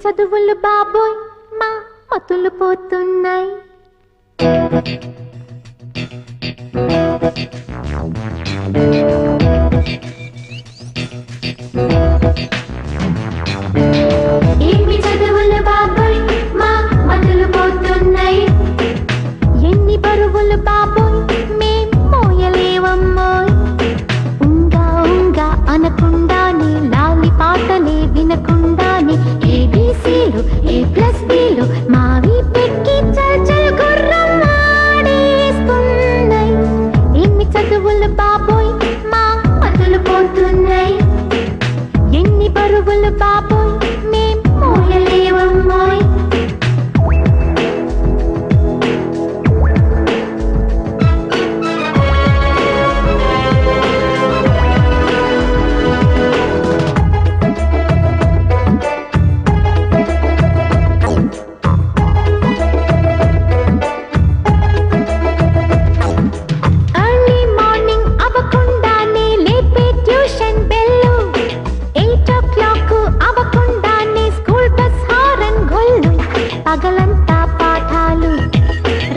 చదువులు బాబోయ్ మా మతులు పోతున్నాయి. ఏమి చదువులు బాబోయ్ మా మతులు పోతున్నాయి. ఎన్ని బరువులు బాబోయ్ మేం మోయలేవమ్మోయ్. ఉంగా ఉంగా అనకుండానే లాలి పాటలే వినకుండానే ఏబీసీలు A+Bలు మావి పెక్కి చల్ గుర్రం ఆడేస్తున్నాయి. ఎన్ని చదువులు బాబోయ్ మా మతులు పోతున్నాయి. ఎన్ని బరువులు బాబోయ్ మేం మోయలేవమ్మోయ్. పగలంతా పాఠాలు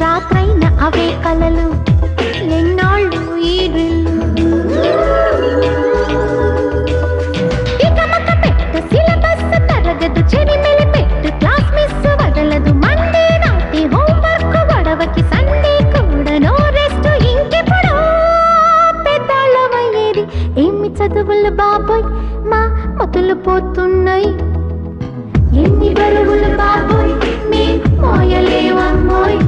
రాత్రైన అవే కలలు ఎన్నాళ్ళు ఈ డ్రిల్లు. ఇకమక పెట్టు సిలబస్ తరగదు చెడిమెలి పెట్టు క్లాస్ మిస్ వదలదు మండే నాటి హోంవర్క్ గొడవకి సండే కూడా నో రెస్ట్. ఇంకెప్పుడు పెద్దాళ్ళమయ్యేది. ఏమి చదువులు బాబోయ్ మా మతులు పోతున్నాయి. ఎన్ని బరువులు బాబోయ్ మేం మోయలేవమ్మోయ్.